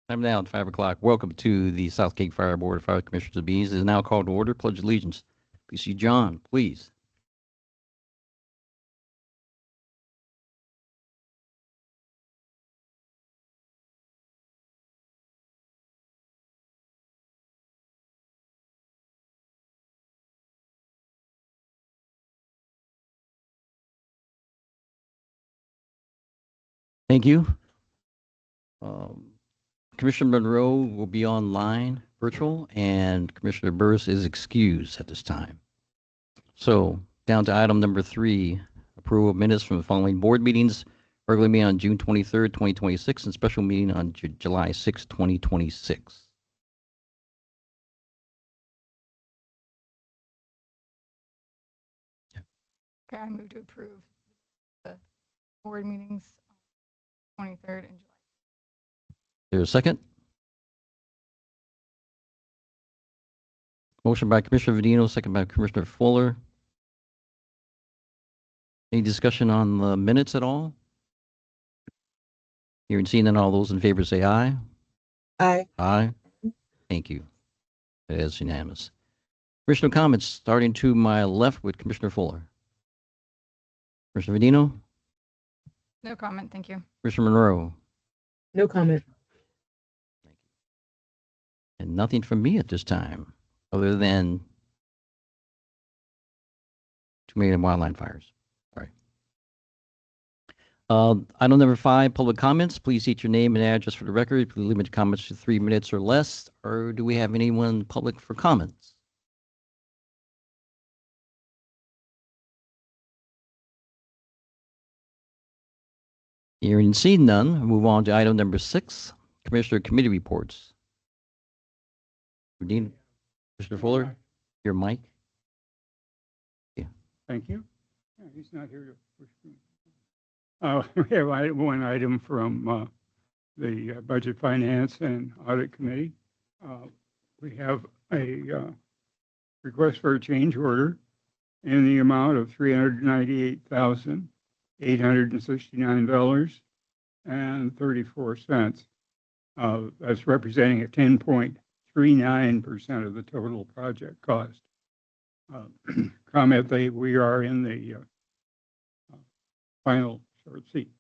Time now at 5 o'clock. Welcome to the South Cape Fire Board of Fire Commissioners of Bees. It is now called to order. Pledge allegiance. Please see John, please. Thank you. Um, Commissioner Monroe will be online, virtual, and Commissioner Burris is excused at this time. So, down to item number 3, approval of minutes from the following board meetings. Regular meeting on June 23rd, 2026, and special meeting on July 6th, 2026. Okay, I move to approve the board meetings on 23rd and July. Is there a second? Motion by Commissioner Vedino, second by Commissioner Fuller. Any discussion on the minutes at all? Hearing seen none, all those in favor say aye. Aye. Aye. Thank you. It is unanimous. Commissioner comments, starting to my left with Commissioner Fuller. Commissioner Vedino, No comment, thank you. Commissioner Monroe, No comment. and nothing from me at this time, other than 2 million wildland fires. Sorry. Item number 5, public comments. Please state your name and address for the record. Please limit comments to 3 minutes or less. Or do we have anyone public for comments? Hearing seen none, we'll move on to item number 6, Commissioner Committee reports. Dean, Commissioner Fuller, your mic. Thank you. Yeah, he's not here to push me. We have one item from the Budget, Finance, and Audit Committee. We have a request for a change order in the amount of $398,869.34. That's representing a 10.39% of the total project cost. Comment that we are in the final short seat.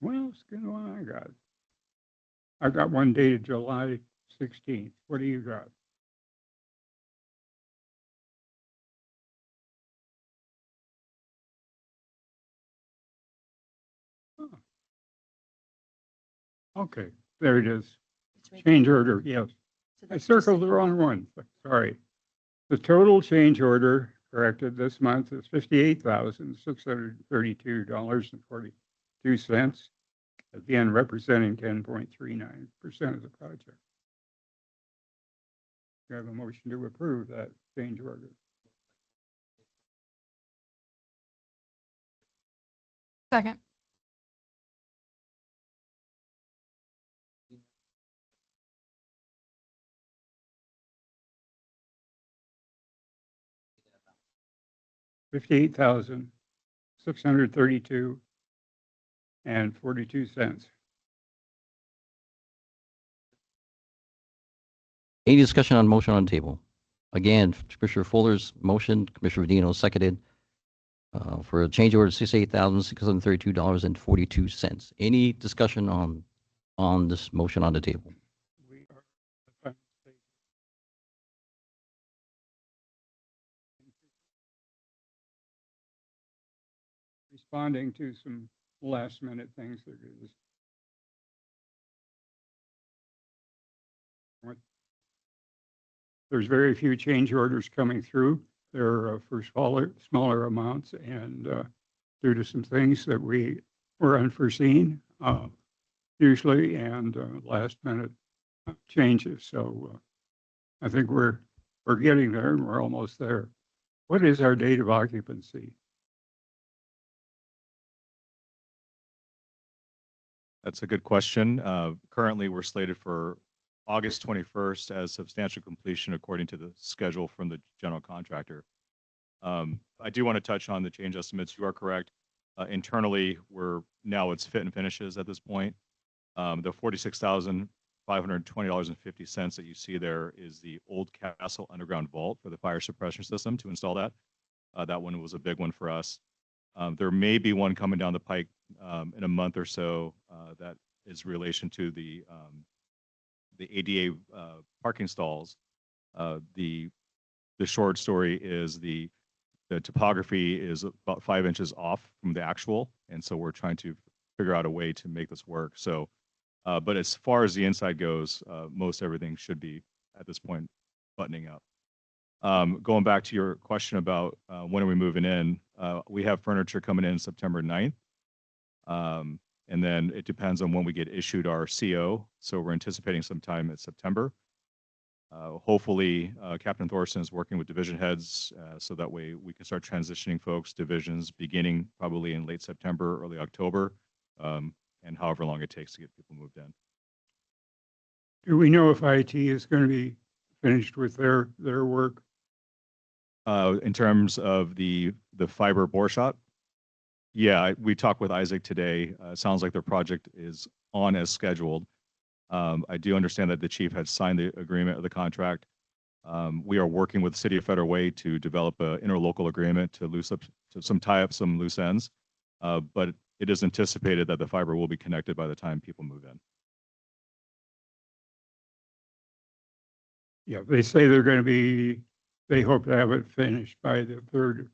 What else going on? I got one dated July 16th. What do you got? Oh. Okay, there it is. Change order, yes. I circled the wrong one, sorry. The total change order corrected this month is $58,632.42, again representing 10.39% of the project. You have a motion to approve that change order. Second. $58,632.42. Any discussion on motion on the table? Again, Commissioner Fuller's motion, Commissioner Vedino seconded for a change order of $68,632.42. Any discussion on this motion on the table? We are at the final stage. Responding to some last minute things that is. There's very few change orders coming through. They're for smaller amounts, and due to some things that we were unforeseen, usually, and last minute changes. So I think we're getting there, and we're almost there. What is our date of occupancy? That's a good question. Currently, we're slated for August 21st as substantial completion according to the schedule from the general contractor. I do want to touch on the change estimates. You are correct. Internally, it's fit and finishes at this point. The $46,520.50 that you see there is the Old Castle underground vault for the fire suppression system to install that. That one was a big one for us. There may be one coming down the pike in a month or so that is relation to the ADA parking stalls. The short story is the topography is about 5 inches off from the actual, and so we're trying to figure out a way to make this work. So, but as far as the inside goes, most everything should be at this point buttoning up. Going back to your question about when are we moving in, we have furniture coming in September 9th. And then it depends on when we get issued our CO. So we're anticipating sometime in September. Hopefully, Captain Thorson is working with division heads so that way we can start transitioning folks, divisions, beginning probably in late September, early October, and however long it takes to get people moved in. Do we know if IT is going to be finished with their work? In terms of the fiber bore shot, yeah, we talked with Isaac today. Sounds like their project is on as scheduled. I do understand that the chief had signed the agreement of the contract. We are working with the city of Federal Way to develop an interlocal agreement to tie up some loose ends. But it is anticipated that the fiber will be connected by the time people move in. Yeah, they say they hope to have it finished by the 3rd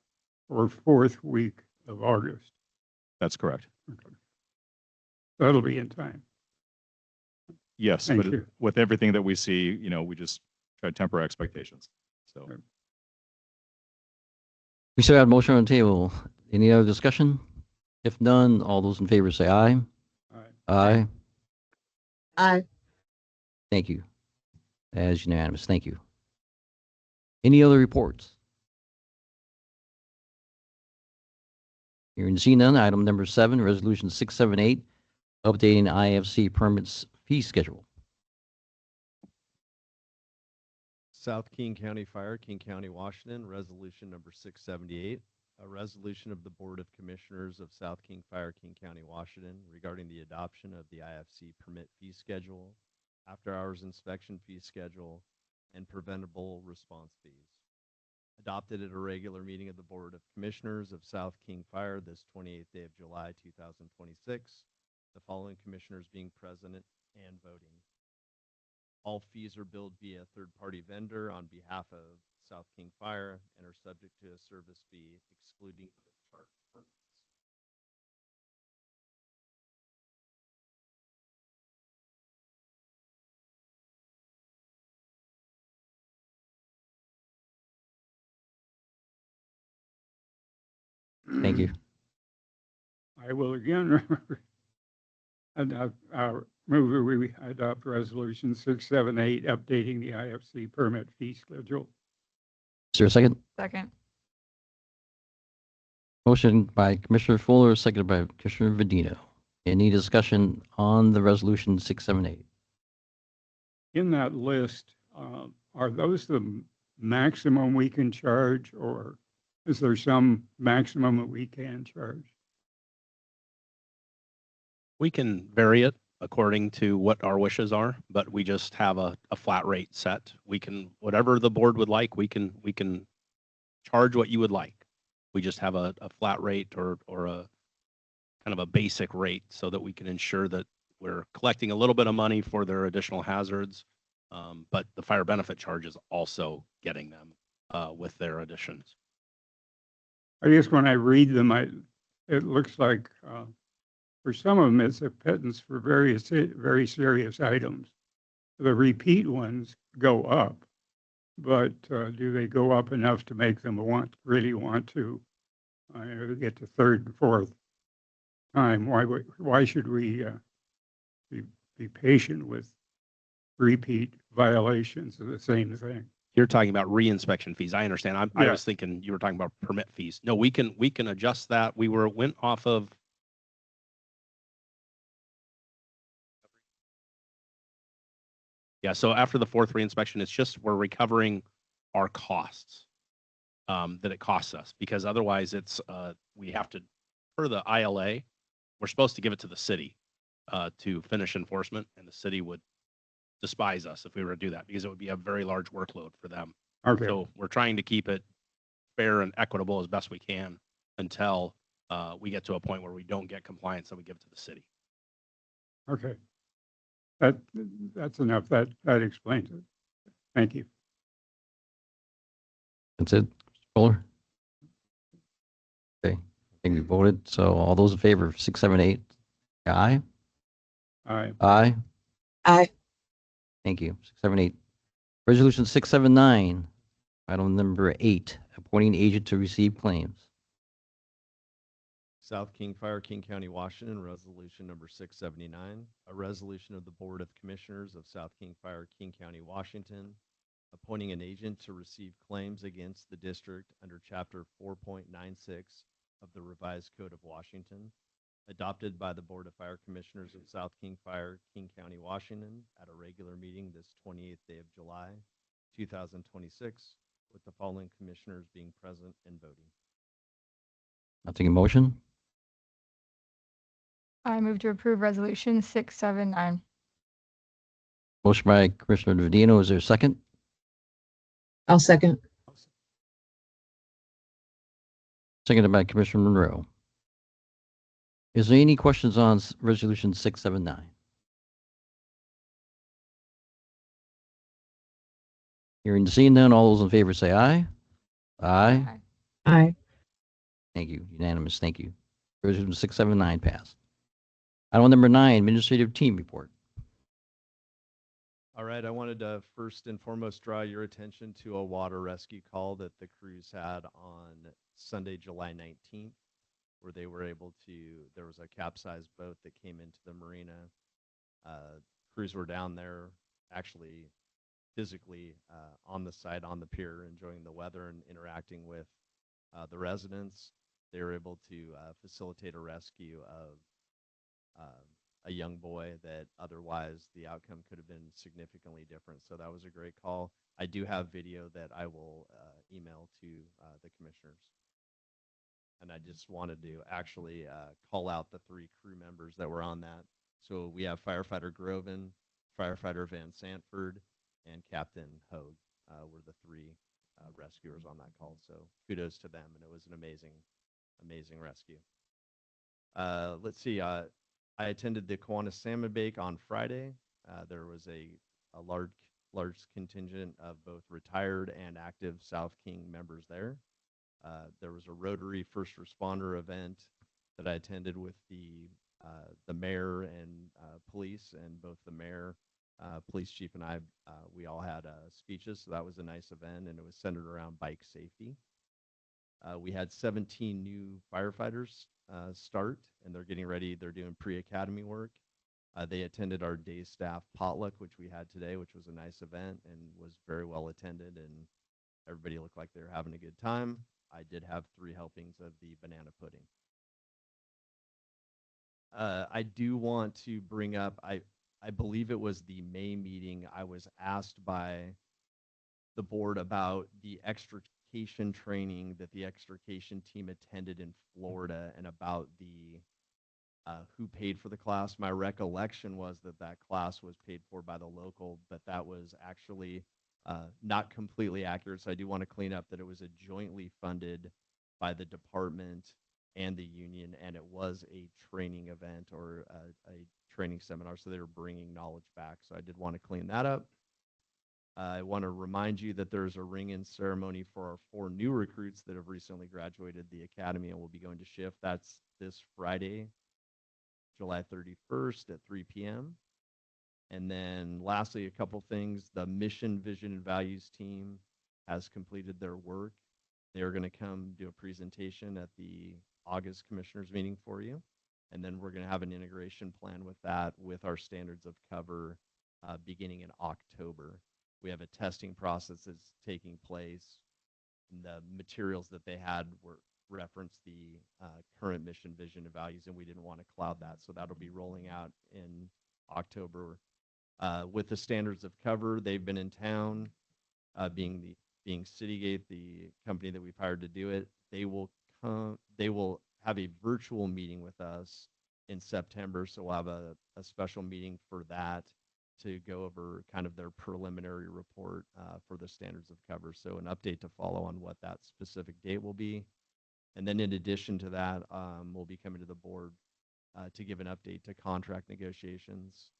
or 4th week of August. That's correct. Okay. That'll be in time. Yes, Thank but you. with everything that we see, we just try to temper expectations. So. Okay. We still have a motion on the table. Any other discussion? If none, all those in favor say aye. All right. Aye. Aye. Thank you. That is unanimous. Thank you. Any other reports? Hearing and seeing none, item number 7, resolution 678, updating IFC permits fee schedule. South King County Fire, King County, Washington, resolution number 678, a resolution of the Board of Commissioners of South King Fire, King County, Washington, regarding the adoption of the IFC permit fee schedule, after-hours inspection fee schedule, and preventable response fees. Adopted at a regular meeting of the Board of Commissioners of South King Fire this 28th day of July, 2026, the following commissioners being present and voting. All fees are billed via a third-party vendor on behalf of South King Fire and are subject to a service fee excluding the charge permits. Thank you. I will again move that we adopt resolution 678, updating the IFC permit fee schedule. Is there a second? Second. Motion by Commissioner Fuller, seconded by Commissioner Vedino. Any discussion on the resolution 678? In that list, are those the maximum we can charge, or is there some maximum that we can charge? We can vary it according to what our wishes are, but we just have a flat rate set. We can, whatever the board would like, we can charge what you would like. We just have a flat rate or a kind of a basic rate so that we can ensure that we're collecting a little bit of money for their additional hazards. But the fire benefit charge is also getting them with their additions. I guess when I read them, it looks like for some of them, it's a pittance for very serious items. The repeat ones go up, but do they go up enough to make them really want to get to 3rd and 4th time? Why should we be patient with repeat violations of the same thing? You're talking about re-inspection fees. I understand. I Yeah. was thinking you were talking about permit fees. No, we can adjust that. Went off of. Yeah, so after the 4th reinspection, it's just we're recovering our costs that it costs us, because otherwise it's we have to, per the ILA, we're supposed to give it to the city. to finish enforcement, and the city would despise us if we were to do that because it would be a very large workload for them. Okay, So we're trying to keep it fair and equitable as best we can until we get to a point where we don't get compliance that we give to the city. okay. That's enough. That explains it. Thank you. That's it, Mr. Fuller? Okay, I think we voted. So all those in favor of 678, aye? Aye. Aye. Aye. Thank you. 678. Resolution 679, item number 8, appointing agent to receive claims. South King Fire, King County, Washington, resolution number 679, a resolution of the Board of Commissioners of South King Fire, King County, Washington, appointing an agent to receive claims against the district under Chapter 4.96 of the Revised Code of Washington, adopted by the Board of Fire Commissioners of South King Fire, King County, Washington, at a regular meeting this 28th day of July, 2026, with the following commissioners being present and voting. I'll take a motion. I move to approve resolution 679. Motion by Commissioner Trevino. Is there a second? I'll second. Seconded by Commissioner Monroe. Is there any questions on resolution 679? Hearing and seeing none, all those in favor say aye. Aye. Aye. Aye. Thank you. Unanimous. Thank you. Resolution 679 passed. Item number 9, administrative team report. All right, I wanted to first and foremost draw your attention to a water rescue call that the crews had on Sunday, July 19th, where they were able to, there was a capsized boat that came into the marina. Crews were down there actually physically on the site, on the pier, enjoying the weather and interacting with the residents. They were able to facilitate a rescue of a young boy that otherwise the outcome could have been significantly different. So that was a great call. I do have video that I will email to the commissioners. And I just wanted to actually call out the 3 crew members that were on that. So we have firefighter Groven, firefighter Van Santford, and Captain Hogue were the 3 rescuers on that call. So kudos to them, and it was an amazing rescue. Let's see. I attended the Kiwanis Salmon Bake on Friday. There was a large contingent of both retired and active South King members there. There was a Rotary first responder event that I attended with the mayor and police, and both the mayor, police chief, and I, we all had speeches. So that was a nice event, and it was centered around bike safety. We had 17 new firefighters start, and they're getting ready. They're doing pre-academy work. They attended our day staff potluck, which we had today, which was a nice event and was very well attended, and everybody looked like they were having a good time. I did have 3 helpings of the banana pudding. I do want to bring up, I believe it was the May meeting, I was asked by the board about the extrication training that the extrication team attended in Florida and about the who paid for the class. My recollection was that that class was paid for by the local, but that was actually not completely accurate. So I do want to clean up that it was a jointly funded by the department and the union, and it was a training event or a training seminar. So they were bringing knowledge back. So I did want to clean that up. I want to remind you that there's a ring-in ceremony for our 4 new recruits that have recently graduated the academy and will be going to shift. That's this Friday, July 31st at 3 p.m. And then lastly, a couple things. The mission, vision, and values team has completed their work. They are going to come do a presentation at the August commissioners meeting for you. And then we're going to have an integration plan with that with our standards of cover beginning in October. We have a testing process that's taking place. The materials that they had were reference the current mission, vision, and values, and we didn't want to cloud that. So that'll be rolling out in October. With the standards of cover, they've been in town, being Citygate, the company that we've hired to do it. They will have a virtual meeting with us in September. So we'll have a special meeting for that to go over kind of their preliminary report for the standards of cover. So an update to follow on what that specific date will be. And then in addition to that, we'll be coming to the board to give an update to contract negotiations.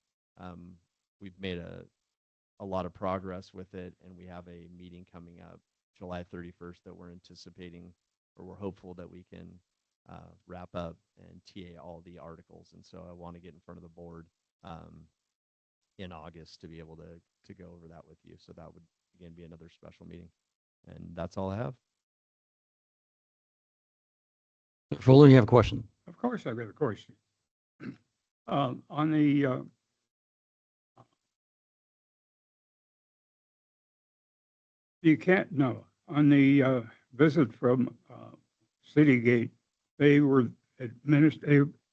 We've made a lot of progress with it, and we have a meeting coming up July 31st that we're anticipating, or we're hopeful that we can wrap up and TA all the articles. And so I want to get in front of the board in August to be able to go over that with you. So that would, again, be another special meeting. And that's all I have. Fuller, you have a question? Of course, I've got a question. On the you can't no on the visit from Citygate, they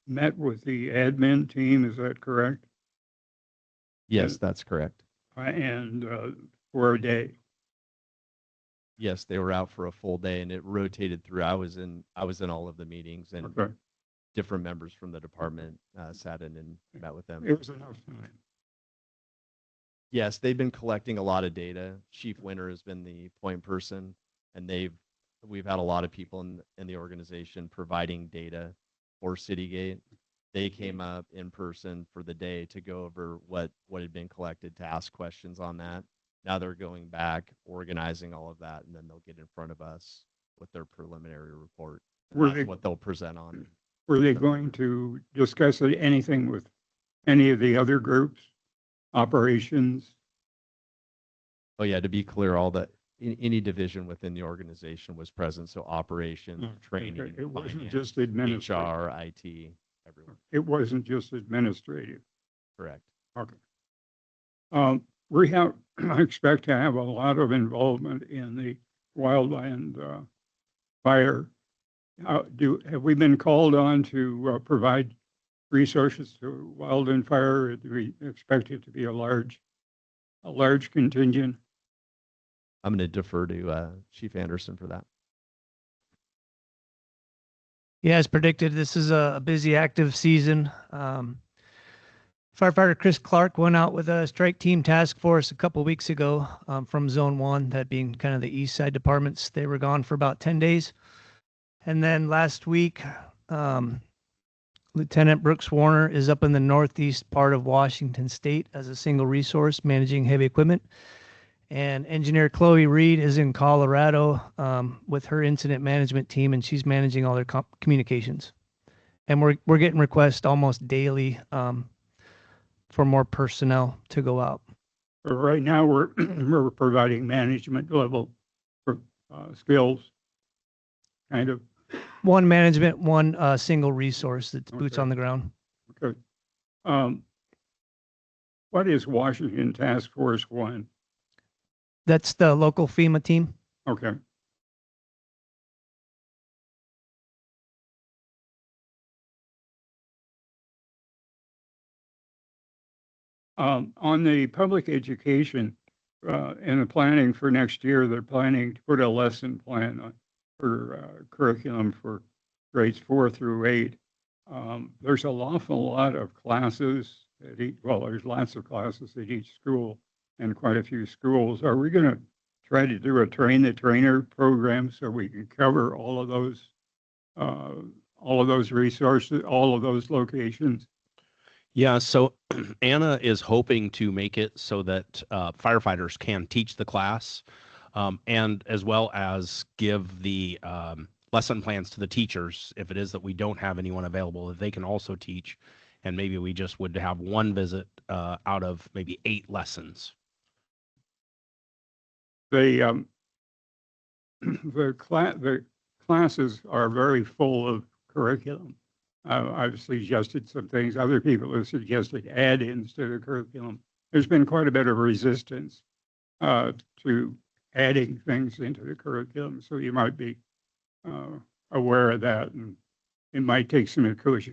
met with the admin team. Is that correct? Yes, that's correct. And for a day. Yes, they were out for a full day, and it rotated through. I was in all of the meetings, and Okay. different members from the department sat in and met with them. It was enough time. Yes, they've been collecting a lot of data. Chief Winter has been the point person, and we've had a lot of people in the organization providing data for Citygate. They came up in person for the day to go over what had been collected, to ask questions on that. Now they're going back, organizing all of that, and then they'll get in front of us with their preliminary report. Were That's they- what they'll present on. Were they going to discuss anything with any of the other groups, operations? Oh yeah, to be clear, all that any division within the organization was present. So operations, training, It wasn't finance, just administrative. HR, IT, everyone. It wasn't just administrative. Correct. Okay. I expect to have a lot of involvement in the wildland fire. Have we been called on to provide resources to wildland fire? Do we expect it to be a large contingent? I'm going to defer to Chief Anderson for that. Yeah, as predicted, this is a busy, active season. Firefighter Chris Clark went out with a strike team task force a couple weeks ago from Zone 1, that being kind of the east side departments. They were gone for about 10 days. And then last week, Lieutenant Brooks Warner is up in the northeast part of Washington State as a single resource managing heavy equipment. And Engineer Chloe Reed is in Colorado with her incident management team, and she's managing all their communications. And we're getting requests almost daily for more personnel to go out. But right now, we're we're providing management level skills, kind of. One management, one single resource that's boots Okay. on the ground. Okay. What is Washington Task Force 1? That's the local FEMA team. Okay. On the public education, in the planning for next year, they're planning to put a lesson plan for curriculum for grades 4 through 8. There's an awful lot of classes there's lots of classes at each school and quite a few schools. Are we going to try to do a train the trainer program so we can cover all of those resources, all of those locations? Yeah, so Anna is hoping to make it so that firefighters can teach the class, and as well as give the lesson plans to the teachers if it is that we don't have anyone available, that they can also teach. And maybe we just would have one visit out of maybe 8 lessons. The classes are very full of curriculum. I've suggested some things. Other people have suggested add-ins to the curriculum. There's been quite a bit of resistance to adding things into the curriculum, so you might be aware of that. And it might take some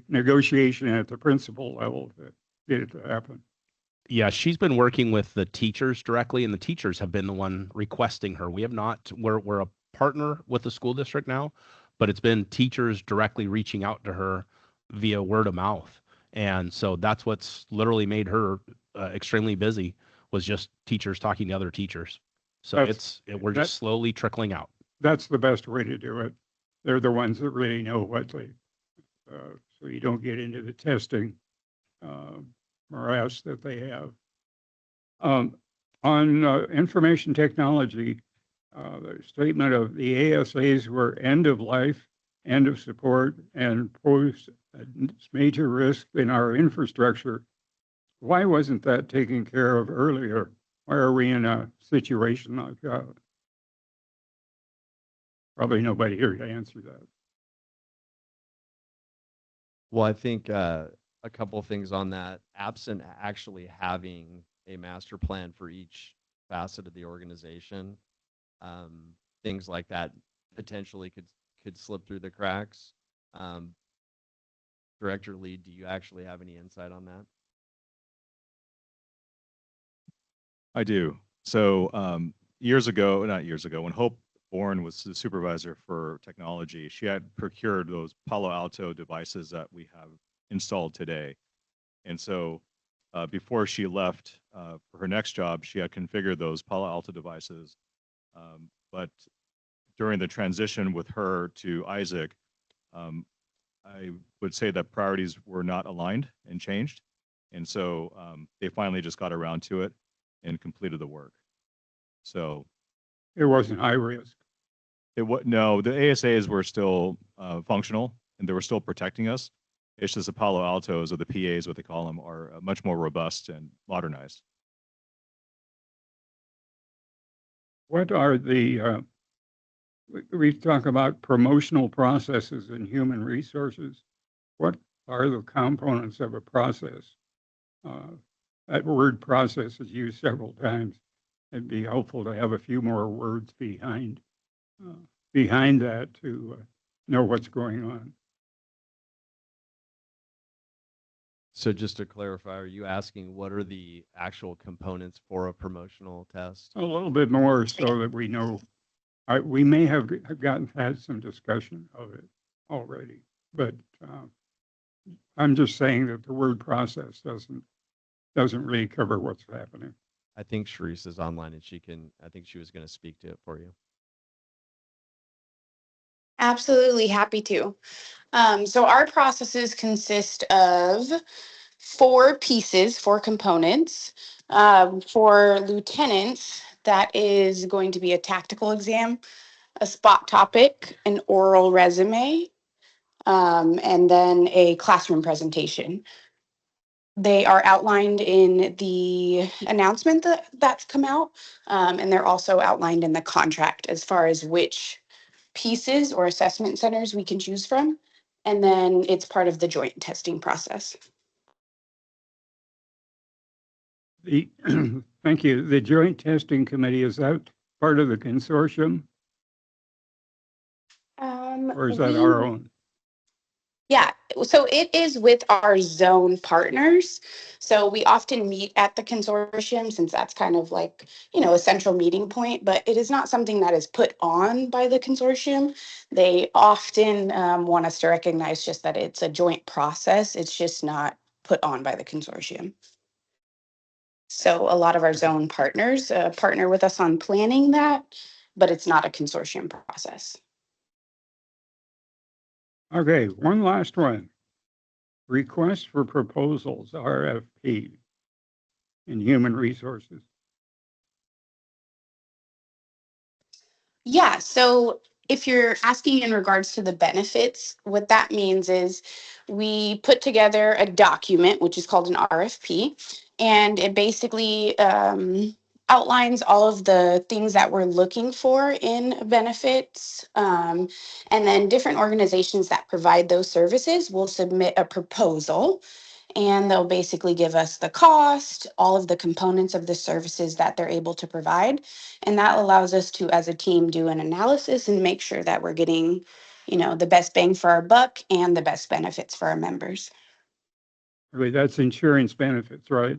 negotiation at the principal level to get it to happen. Yeah, she's been working with the teachers directly, and the teachers have been the one requesting her. We have not, we're a partner with the school district now, but it's been teachers directly reaching out to her via word of mouth. And so that's what's literally made her extremely busy, was just teachers talking to other teachers. So we're just slowly trickling out. That's the best way to do it. They're the ones that really know what so you don't get into the testing morass that they have. On information technology, the statement of the ASAs were end of life, end of support, and pose a major risk in our infrastructure. Why wasn't that taken care of earlier? Why are we in a situation like that? Probably nobody here to answer that. Well, I think a couple of things on that. Absent actually having a master plan for each facet of the organization, things like that potentially could slip through the cracks. Director Lee, do you actually have any insight on that? I do. So not years ago, when Hope Bourne was the supervisor for technology, she had procured those Palo Alto devices that we have installed today. And so before she left for her next job, she had configured those Palo Alto devices. But during the transition with her to Isaac, I would say that priorities were not aligned and changed. And so they finally just got around to it and completed the work. So it wasn't high risk. No, the ASAs were still functional and they were still protecting us. It's just the Palo Altos, or the PAs, what they call them, are much more robust and modernized. What are the, we talk about promotional processes in human resources. What are the components of a process? That word process is used several times. It'd be helpful to have a few more words behind that to know what's going on. So just to clarify, are you asking what are the actual components for a promotional test? A little bit more so that we know. We may have had some discussion of it already, but I'm just saying that the word process doesn't really cover what's happening. I think Sharice is online and I think she was going to speak to it for you. Absolutely happy to. So our processes consist of 4 pieces, 4 components. For lieutenants, that is going to be a tactical exam, a spot topic, an oral resume, and then a classroom presentation. They are outlined in the announcement that's come out, and they're also outlined in the contract as far as which pieces or assessment centers we can choose from. And then it's part of the joint testing process. Thank you. The Joint Testing Committee, is that part of the consortium or is that our own? Yeah, so it is with our zone partners. So we often meet at the consortium since that's kind of like, a central meeting point, but it is not something that is put on by the consortium. They often want us to recognize just that it's a joint process. It's just not put on by the consortium. So a lot of our zone partners partner with us on planning that, but it's not a consortium process. Okay, one last one. Request for proposals, RFP, in human resources. Yeah, so if you're asking in regards to the benefits, what that means is we put together a document, which is called an RFP, and it basically outlines all of the things that we're looking for in benefits. And then different organizations that provide those services will submit a proposal. And they'll basically give us the cost, all of the components of the services that they're able to provide. And that allows us to, as a team, do an analysis and make sure that we're getting, the best bang for our buck and the best benefits for our members. Okay, that's insurance benefits, right?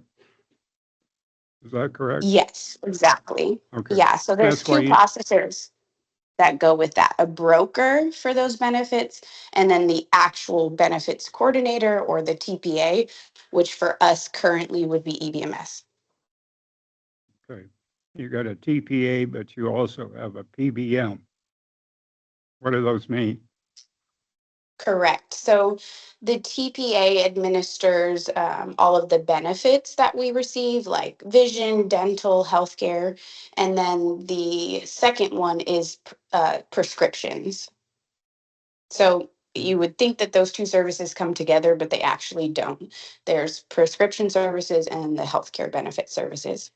Is that correct? Yes, exactly. Okay. Yeah, so there's That's why 2 you- processors. that go with that, a broker for those benefits, and then the actual benefits coordinator or the TPA, which for us currently would be E EBMS. Okay. You got a TPA, but you also have a PBM. What do those mean? Correct. So the TPA administers all of the benefits that we receive, like vision, dental, healthcare. And then the second one is prescriptions. So you would think that those two services come together, but they actually don't. There's prescription services and the healthcare benefit services.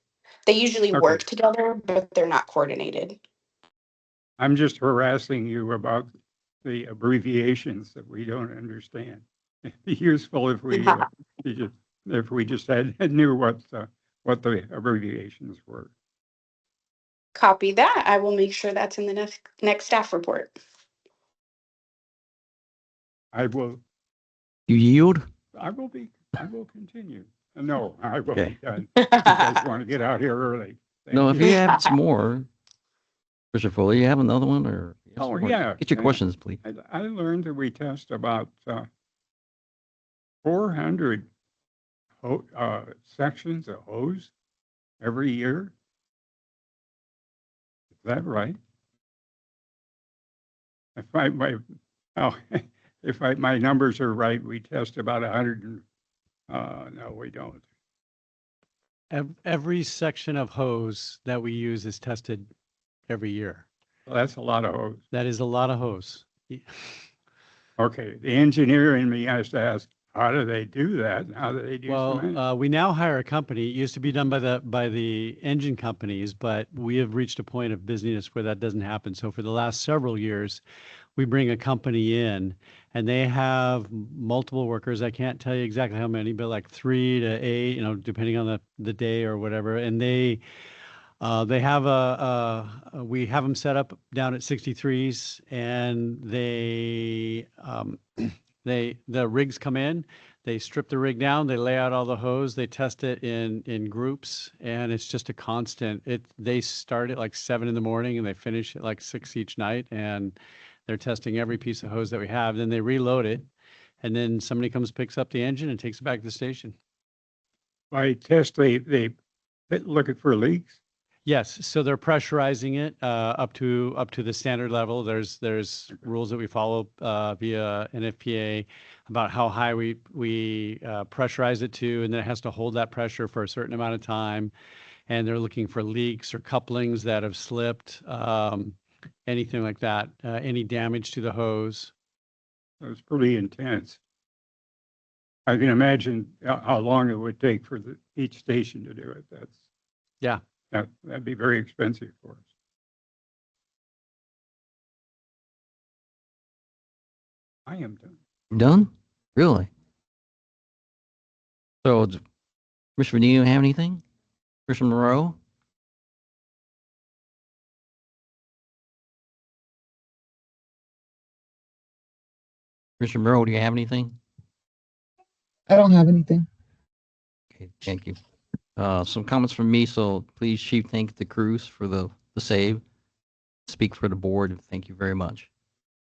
They usually Okay. work together, but they're not coordinated. I'm just harassing you about the abbreviations that we don't understand. It'd be useful if we, if we just knew what the abbreviations were. Copy that. I will make sure that's in the next staff report. I will You yield? I will continue. No, I will Okay. be done. You guys want to get out here early. Thank No, if you have some more, Mr. Foley, you have another one or? you have Oh, some more? yeah. Get your questions, please. I learned that we test about 400 sections of hose every year. Is that right? If my numbers are right, we test about 100. No, we don't. Every section of hose that we use is tested every year. Well, that's a lot of hose. That is a lot of hose. Okay, the engineer in me has to ask, how do they do that? How do they do cement? Well, we now hire a company. It used to be done by the engine companies, but we have reached a point of busyness where that doesn't happen. So for the last several years, we bring a company in and they have multiple workers. I can't tell you exactly how many, but like 3 to 8, depending on the day or whatever. And they have we have them set up down at 63s, and the rigs come in, they strip the rig down, they lay out all the hose, they test it in groups, and it's just a constant. They start at like 7 in the morning and they finish at like 6 each night, and they're testing every piece of hose that we have. Then they reload it, and then somebody comes, picks up the engine and takes it back to the station. By test, they look for leaks. Yes, so they're pressurizing it up to the standard level. There's rules that we follow via NFPA about how high we pressurize it to, and then it has to hold that pressure for a certain amount of time. And they're looking for leaks or couplings that have slipped, anything like that, any damage to the hose. It's pretty intense. I can imagine how long it would take for each station to do it. Yeah. That'd be very expensive for us. I am done. Done? Really? So, Commissioner Benino have anything? Commissioner Monroe? Commissioner Monroe, do you have anything? I don't have anything. Okay, thank you. Some comments from me, so please, Chief, thank the crews for the save. Speak for the board. Thank you very much.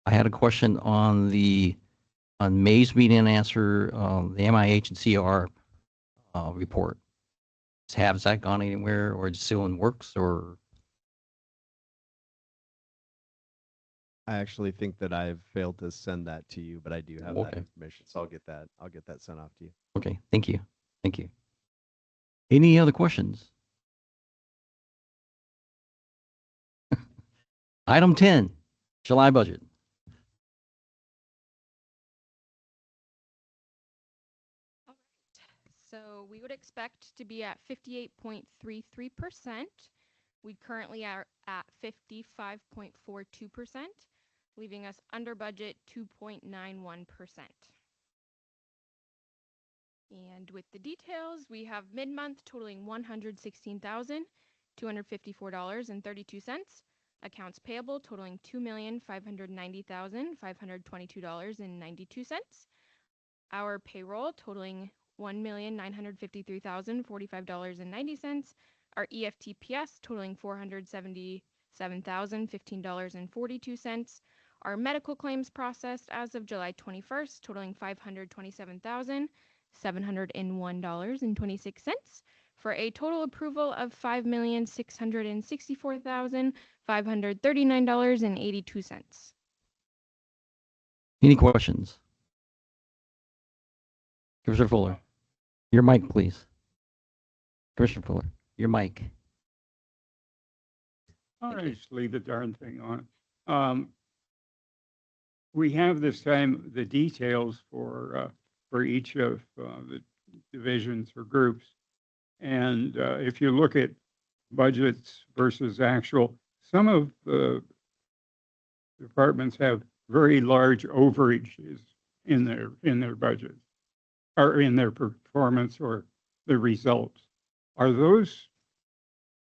I had a question on May's meeting and answer, the MIH and CR report. Has that gone anywhere, or is it still in works, or? I actually think that I've failed to send that to you, but I do have that Okay. information, so I'll get that sent off to you. Okay, thank you. Thank you. Any other questions? Item 10, July budget. So we would expect to be at 58.33%. We currently are at 55.42%, leaving us under budget 2.91%. And with the details, we have mid-month totaling $116,254.32. Accounts payable totaling $2,590,522.92. Our payroll totaling $1,953,045.90. Our EFTPS totaling $470,000 $7,015.42. Our medical claims processed as of July 21st, totaling $527,701.26, for a total approval of $5,664,539.82. Any questions? Commissioner Fuller, your mic, please. Commissioner Fuller, your mic. All right, just leave the darn thing on. We have this time the details for each of the divisions or groups. And if you look at budgets versus actual, some of the departments have very large overages in their budgets or in their performance or the results. Are those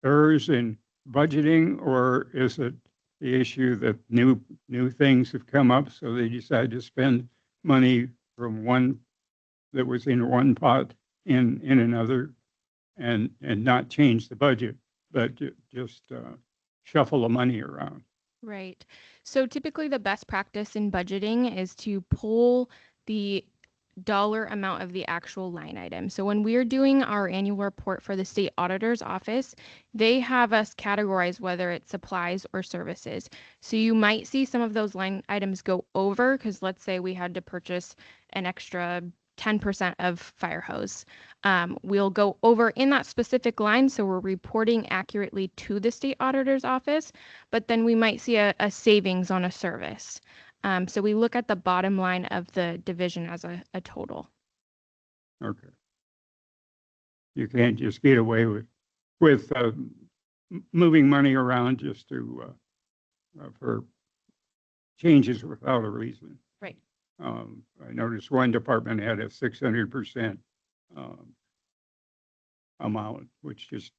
errors in budgeting, or is it the issue that new things have come up, so they decide to spend money from one that was in one pot in another, and not change the budget, but just shuffle the money around? Right. So typically the best practice in budgeting is to pull the dollar amount of the actual line item. So when we're doing our annual report for the state auditor's office, they have us categorize whether it's supplies or services. So you might see some of those line items go over, because let's say we had to purchase an extra 10% of fire hose. We'll go over in that specific line, so we're reporting accurately to the state auditor's office, but then we might see a savings on a service. So we look at the bottom line of the division as a total. Okay. You can't just get away with moving money around just to for changes without a reason. Right. I noticed one department had a 600% amount, which just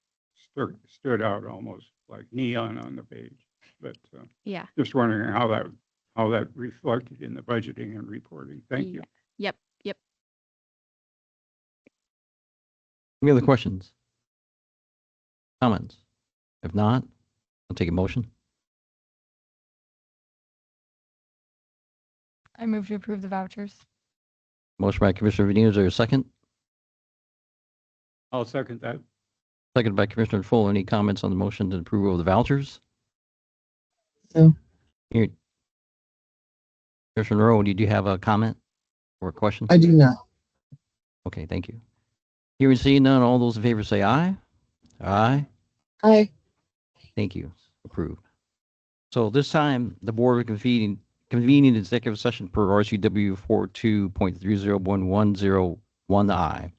stood out almost like neon on the page. But Yeah. just wondering how that reflected in the budgeting and reporting. Thank you. Yep. Any other questions? Comments? If not, I'll take a motion. I move to approve the vouchers. Motion by Commissioner Venino, is there a second? I'll second that. Second by Commissioner Fuller. Any comments on the motion to approve of the vouchers? No. Here. Commissioner Rowe, did you have a comment or a question? I do not. Okay, thank you. Hearing and seeing none, all those in favor say aye. Aye. Aye. Thank you. Approved. So this time, the board will convening executive session per RCW 42.301101I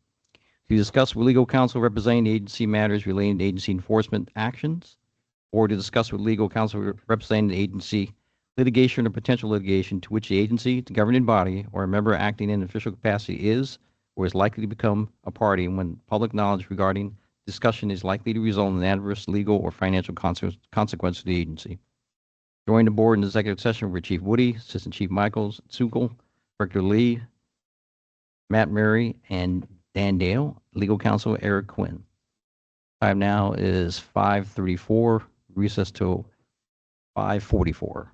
to discuss with legal counsel representing the agency matters relating to agency enforcement actions, or to discuss with legal counsel representing the agency litigation or potential litigation to which the agency, the governing body, or a member acting in official capacity is or is likely to become a party when public knowledge regarding discussion is likely to result in an adverse legal or financial consequence to the agency. Joining the board in the executive session were Chief Woody, Assistant Chief Michaels, Tsukal, Director Lee, Matt Murray, and Dan Dale, Legal Counsel Eric Quinn. Time now is 5:34, recess till 5:44.